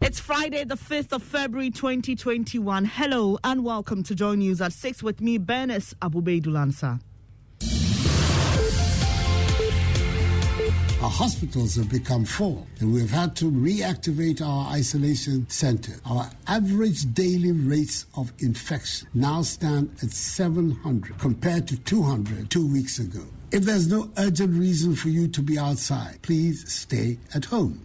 It's Friday, the 5th of February, 2021. Hello and welcome to Joy News at 6 with me, Bernice Abubeidulansa. Our hospitals have become full and we've had to reactivate our isolation center. Our average daily rates of infection now stand at 700 compared to 200 2 weeks ago. If there's no urgent reason for you to be outside, please stay at home.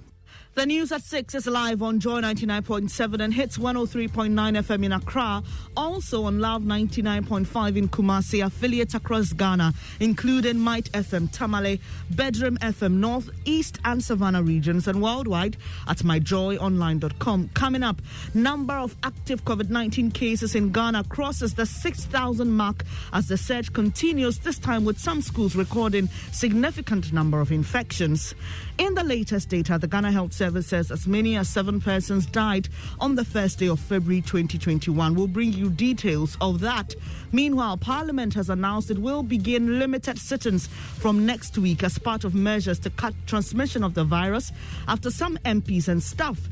The news at 6 is live on Joy 99.7 and hits 103.9 FM in Accra. Also on Love 99.5 in Kumasi, affiliates across Ghana, including Might FM, Tamale, Bedroom FM, North, East and Savannah regions, and worldwide at myjoyonline.com. Coming up, number of active COVID-19 cases in Ghana crosses the 6,000 mark as the surge continues, this time with some schools recording significant number of infections. In the latest data, the Ghana Health Service says as many as 7 persons died on the first day of February 2021. We'll bring you details of that. Meanwhile, Parliament has announced it will begin limited sit-ins from next week as part of measures to cut transmission of the virus after some MPs and staff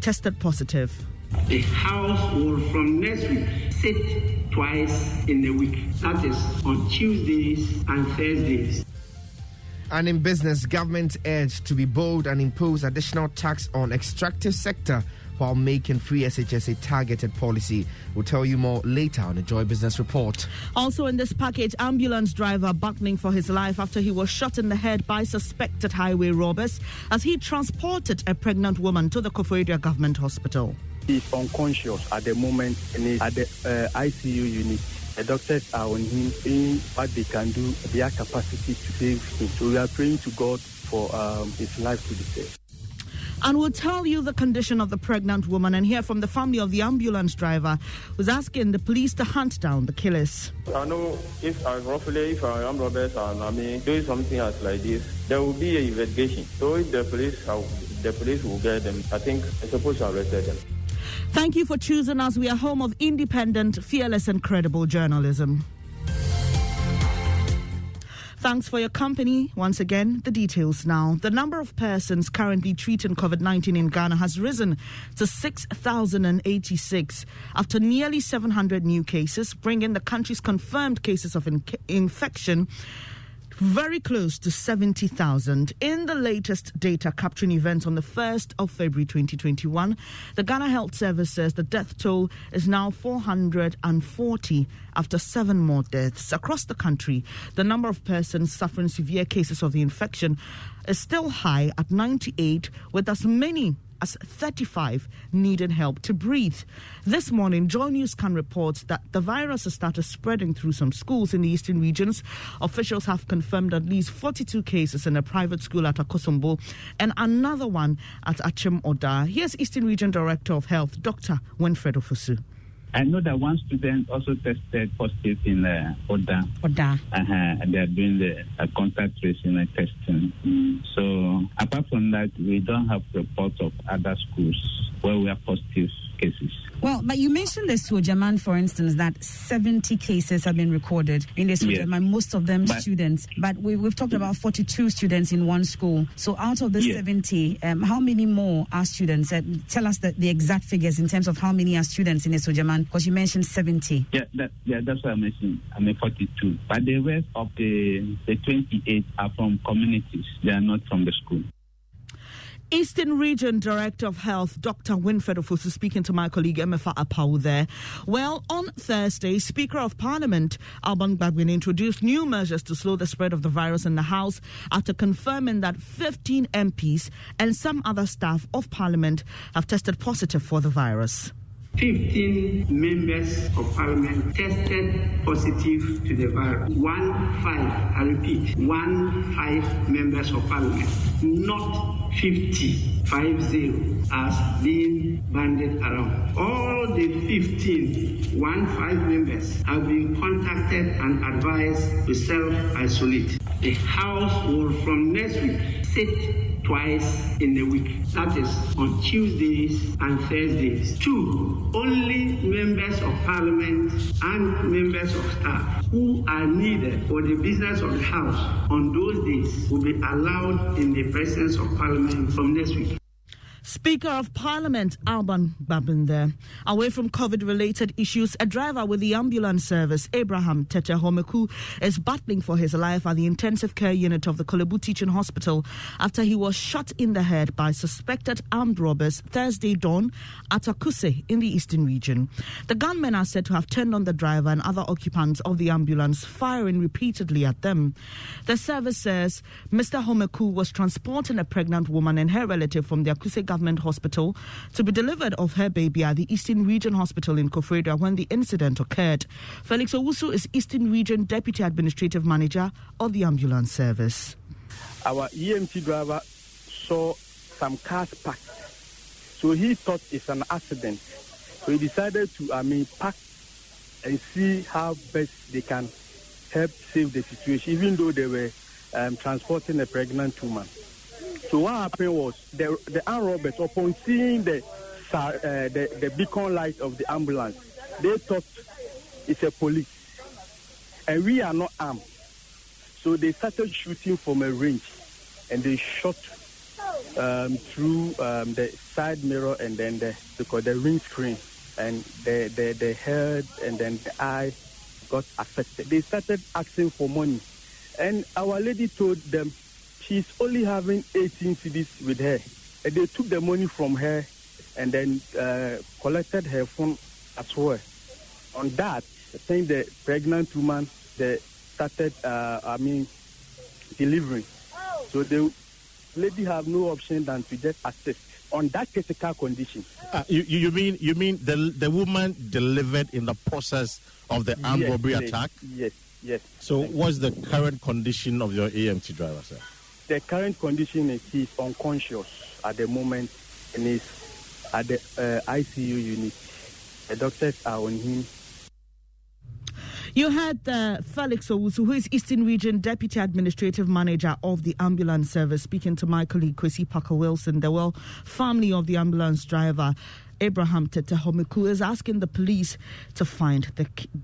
tested positive. The House will from next week sit twice in a week. That is on Tuesdays and Thursdays. And in business, government urged to be bold and impose additional tax on extractive sector while making free SHS a targeted policy. We'll tell you more later on the Joy Business Report. Also in this package, ambulance driver battling for his life after he was shot in the head by suspected highway robbers as he transported a pregnant woman to the Koforidua Government Hospital. He's unconscious at the moment and he's at the ICU unit. The doctors are on him, seeing what they can do, their capacity to save him. So we are praying to God for his life to be saved. And we'll tell you the condition of the pregnant woman and hear from the family of the ambulance driver who's asking the police to hunt down the killers. I know if armed robbers and doing something else like this, there will be an investigation. So if the police will get them, I think they're supposed to arrest them. Thank you for choosing us. We are home of independent, fearless and credible journalism. Thanks for your company. Once again, the details now. The number of persons currently treating COVID-19 in Ghana has risen to 6,086 after nearly 700 new cases, bringing the country's confirmed cases of infection very close to 70,000. In the latest data capturing events on the 1st of February 2021, the Ghana Health Service says the death toll is now 440 after 7 more deaths. Across the country, the number of persons suffering severe cases of the infection is still high at 98, with as many as 35 needing help to breathe. This morning, Joy News can report that the virus has started spreading through some schools in the eastern regions. Officials have confirmed at least 42 cases in a private school at Akosombo and another one at Achem Oda. Here's Eastern Region Director of Health, Dr. Winfred Ofosu. I know that one student also tested positive in Oda. And they are doing the contact tracing and testing. So apart from that, we don't have reports of other schools where we have positive cases. Well, but you mentioned the Sojaman, for instance, that 70 cases have been recorded in the Sojaman, most of them students. But we've talked about 42 students in one school. So out of the 70, how many more are students? Tell us the exact figures in terms of how many are students in the Sojaman, because you mentioned 70. That's what I mentioned. I mean 42. But the rest of the 28 are from communities. They are not from the school. Eastern Region Director of Health, Dr. Winfred Ofosu, speaking to my colleague Emefa Apau there. Well, on Thursday, Speaker of Parliament, Alban Bagbin, introduced new measures to slow the spread of the virus in the House after confirming that 15 MPs and some other staff of Parliament have tested positive for the virus. 15 members of Parliament tested positive to the virus. 15 members of Parliament, not 50 as being banded around. All the 15 members have been contacted and advised to self-isolate. The House will from next week sit twice in a week. That is on Tuesdays and Thursdays. 2, only members of Parliament and members of staff who are needed for the business of the House on those days will be allowed in the presence of Parliament from next week. Speaker of Parliament Alban Bagbin there. Away from COVID-related issues, a driver with the ambulance service, Abraham Tete Homeku, is battling for his life at the intensive care unit of the Kolebu Teaching Hospital after he was shot in the head by suspected armed robbers Thursday dawn at Akuse in the eastern region. The gunmen are said to have turned on the driver and other occupants of the ambulance, firing repeatedly at them. The service says Mr. Homeku was transporting a pregnant woman and her relative from the Akuse Government Hospital to be delivered of her baby at the Eastern Region Hospital in Kofreda when the incident occurred. Felix Owusu is Eastern Region Deputy Administrative Manager of the ambulance service. Our EMT driver saw some cars parked, so he thought it's an accident. So he decided to park and see how best they can help save the situation, even though they were transporting a pregnant woman. So what happened was the armed robbers, upon seeing the beacon light of the ambulance, they thought it's a police, and we are not armed. So they started shooting from a range, and they shot through the side mirror and then the windscreen, and the head and then the eye got affected. They started asking for money, and our lady told them she's only having 18 cedis with her. And they took the money from her and then collected her phone as well. On that, I think the pregnant woman they started delivering. So the lady have no option than to just assist on that critical condition. You mean the woman delivered in the process of the armed robbery attack? Yes. So what's the current condition of your EMT driver, sir? The current condition is he's unconscious at the moment and he's at the ICU unit. The doctors are on him. You had Felix Owusu, who is Eastern Region Deputy Administrative Manager of the ambulance service, speaking to my colleague Kwesi Parker-Wilson. The family of the ambulance driver, Abraham Tete Homeku, is asking the police to find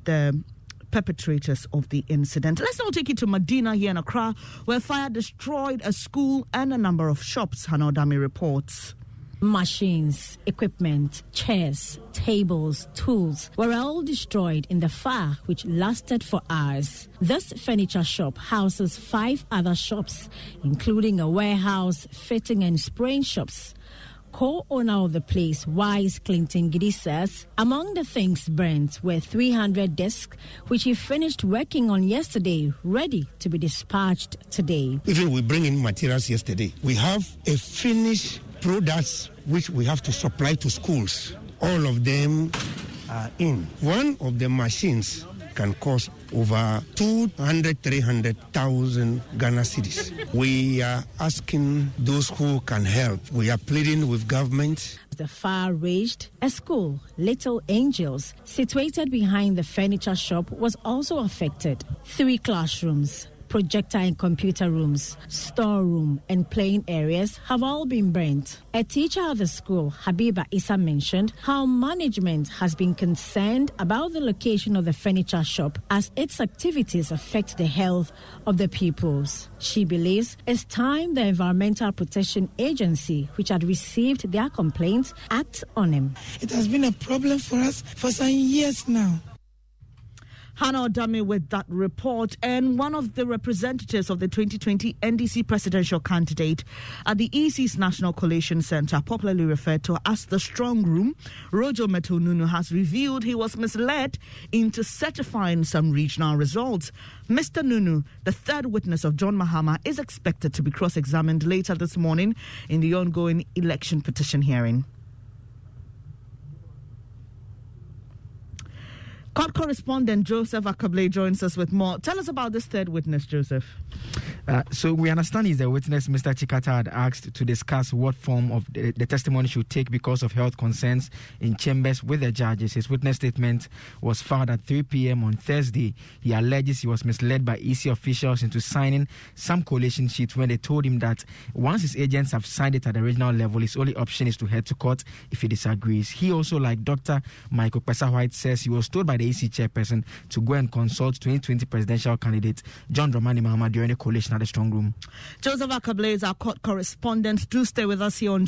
the perpetrators of the incident. Let's now take you to Medina here in Accra, where fire destroyed a school and a number of shops, Hannah Odami reports. Machines, equipment, chairs, tables, tools were all destroyed in the fire, which lasted for hours. This furniture shop houses 5 other shops, including a warehouse, fitting and spraying shops. Co-owner of the place, Wise Clinton Gidi, says among the things burnt were 300 desks, which he finished working on yesterday, ready to be dispatched today. Even we bring in materials yesterday. We have a finished products which we have to supply to schools. All of them are in. One of the machines can cost over 300,000 Ghana cedis. We are asking those who can help. We are pleading with government. The fire raged. A school, Little Angels, situated behind the furniture shop, was also affected. 3 classrooms, projector and computer rooms, storeroom and playing areas have all been burnt. A teacher at the school, Habiba Issa, mentioned how management has been concerned about the location of the furniture shop as its activities affect the health of the pupils. She believes it's time the Environmental Protection Agency, which had received their complaints, act on them. It has been a problem for us for some years now. Hannah Odami with that report. And one of the representatives of the 2020 NDC presidential candidate at the EC's National Coalition Centre, popularly referred to as the Strong Room, Rojo Meto Nunu, has revealed he was misled into certifying some regional results. Mr. Nunu, the third witness of John Mahama, is expected to be cross-examined later this morning in the ongoing election petition hearing. Court correspondent Joseph Akable joins us with more. Tell us about this third witness, Joseph. So we understand he's the witness Mr. Chikata had asked to discuss what form of the testimony should take because of health concerns in chambers with the judges. His witness statement was filed at 3 p.m. on Thursday. He alleges he was misled by EC officials into signing some coalition sheets when they told him that once his agents have signed it at the regional level, his only option is to head to court if he disagrees. He also, like Dr. Michael Pesa-White, says he was told by the EC chairperson to go and consult 2020 presidential candidate John Dramani Mahama during the coalition at the Strong Room. Joseph Akable is our court correspondent. Do stay with us here on Joy.